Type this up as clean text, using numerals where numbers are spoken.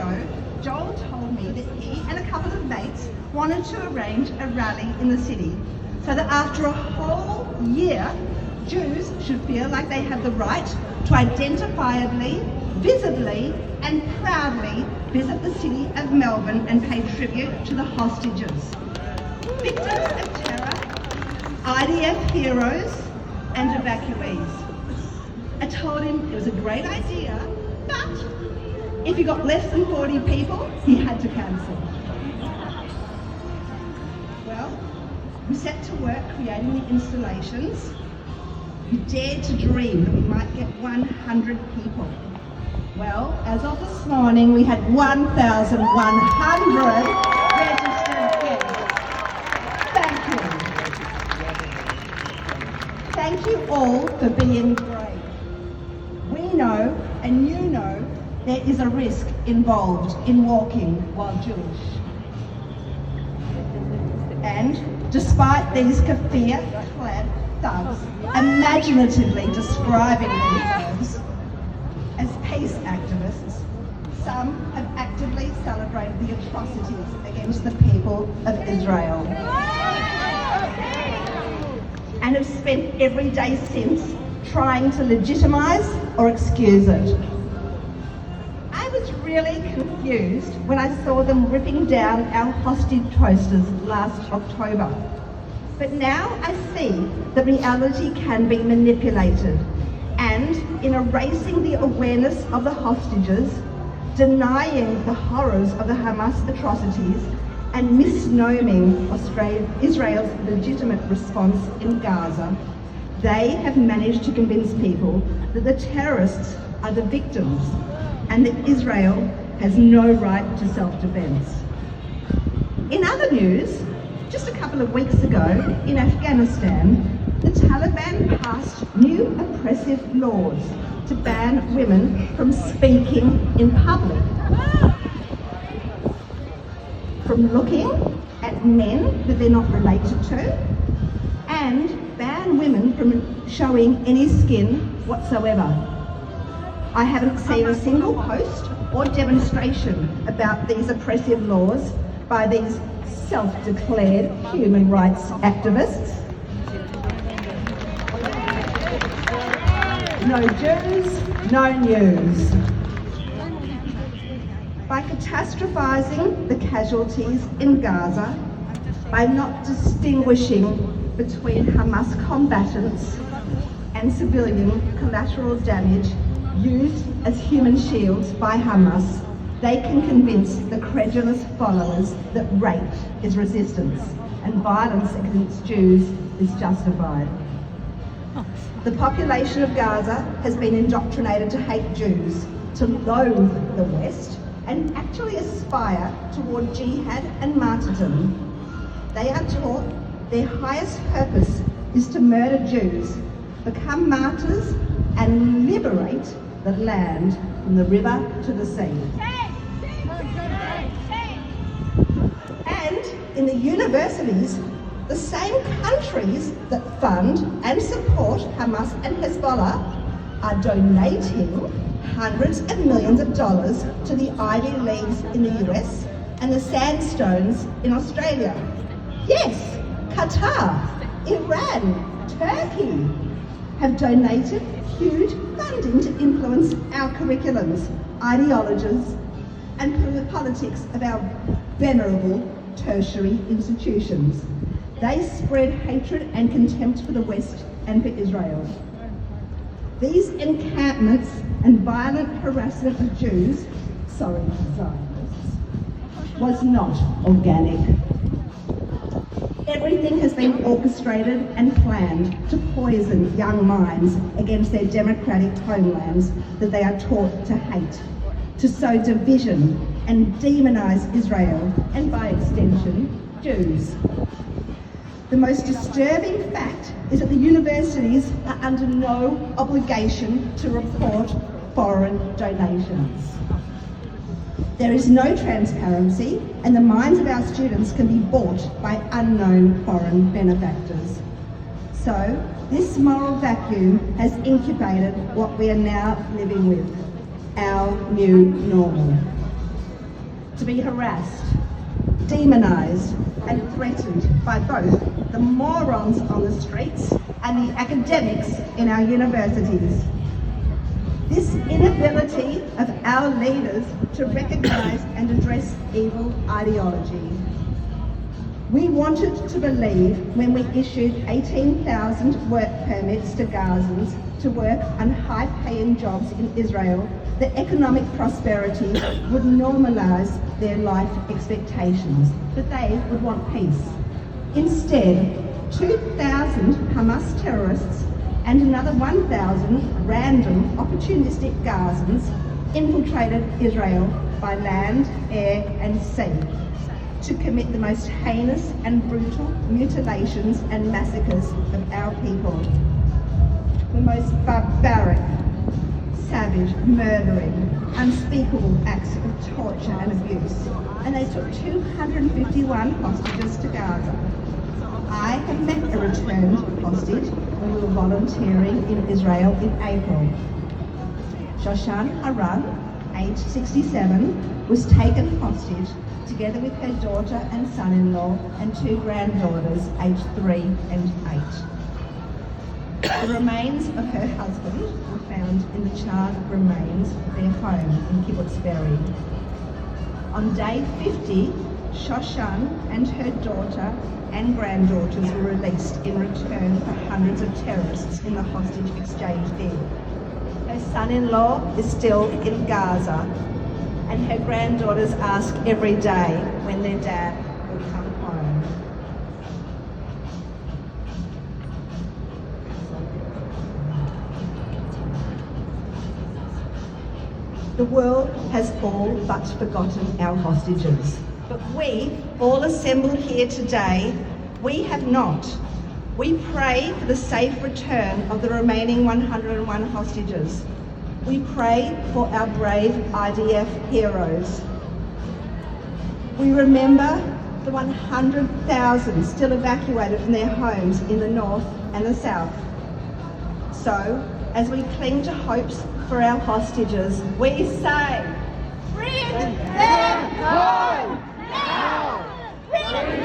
ago, Joel told me that he and a couple of mates wanted to arrange a rally in the city so that after a whole year, Jews should feel like they have the right to identifiably, visibly and proudly visit the city of Melbourne and pay tribute to the hostages, victims of terror, IDF heroes and evacuees. I told him it was a great idea, but if he got less than 40 people, he had to cancel. Well, we set to work creating the installations. We dared to dream that we might get 100 people. Well, as of this morning, we had 1,100 registered guests. Thank you. Thank you all for being brave. We know, and you know, there is a risk involved in walking while Jewish. And despite these keffiyeh-clad thugs imaginatively describing themselves as peace activists, some have actively celebrated the atrocities against the people of Israel and have spent every day since trying to legitimise or excuse it. I was really confused when I saw them ripping down our hostage posters last October. But now I see that reality can be manipulated, and in erasing the awareness of the hostages, denying the horrors of the Hamas atrocities, and misnoming Israel's legitimate response in Gaza, they have managed to convince people that the terrorists are the victims and that Israel has no right to self-defense. In other news, just a couple of weeks ago in Afghanistan, the Taliban passed new oppressive laws to ban women from speaking in public, from looking at men that they're not related to, and ban women from showing any skin whatsoever. I haven't seen a single post or demonstration about these oppressive laws by these self-declared human rights activists. No Jews, no news. By catastrophising the casualties in Gaza, by not distinguishing between Hamas combatants and civilian collateral damage used as human shields by Hamas, they can convince the credulous followers that rape is resistance and violence against Jews is justified. The population of Gaza has been indoctrinated to hate Jews, to loathe the West, and actually aspire toward jihad and martyrdom. They are taught their highest purpose is to murder Jews, become martyrs, and liberate the land from the river to the sea. And in the universities, the same countries that fund and support Hamas and Hezbollah are donating hundreds of millions of dollars to the Ivy Leagues in the US and the Sandstones in Australia. Yes, Qatar, Iran, Turkey have donated huge funding to influence our curriculums, ideologies, and politics of our venerable tertiary institutions. They spread hatred and contempt for the West and for Israel. These encampments and violent harassment of Jews, Zionists, was not organic. Everything has been orchestrated and planned to poison young minds against their democratic homelands that they are taught to hate, to sow division and demonise Israel, and by extension, Jews. The most disturbing fact is that the universities are under no obligation to report foreign donations. There is no transparency, and the minds of our students can be bought by unknown foreign benefactors. So, this moral vacuum has incubated what we are now living with, our new normal. to be harassed, demonised and threatened by both the morons on the streets and the academics in our universities. This inability of our leaders to recognise and address evil ideology. We wanted to believe when we issued 18,000 work permits to Gazans to work on high-paying jobs in Israel, that economic prosperity would normalise their life expectations, that they would want peace. Instead, 2,000 Hamas terrorists and another 1,000 random opportunistic Gazans infiltrated Israel by land, air and sea to commit the most heinous and brutal mutilations and massacres of our people. The most barbaric, savage, murdering, unspeakable acts of torture and abuse. And they took 251 hostages to Gaza. I have met a returned hostage when we were volunteering in Israel in April. Shoshan Haran, aged 67, was taken hostage together with her daughter and son-in-law and two granddaughters, aged 3 and 8. The remains of her husband were found in the charred remains of their home in Kibbutz Be'eri. On day 50, Shoshan and her daughter and granddaughters were released in return for hundreds of terrorists in the hostage exchange deal. Her son-in-law is still in Gaza, and her granddaughters ask every day when their dad will come home. The world has all but forgotten our hostages. But we, all assembled here today, we have not. We pray for the safe return of the remaining 101 hostages. We pray for our brave IDF heroes. We remember the 100,000 still evacuated from their homes in the north and the south. So, as we cling to hopes for our hostages, we say, bring them home now! Bring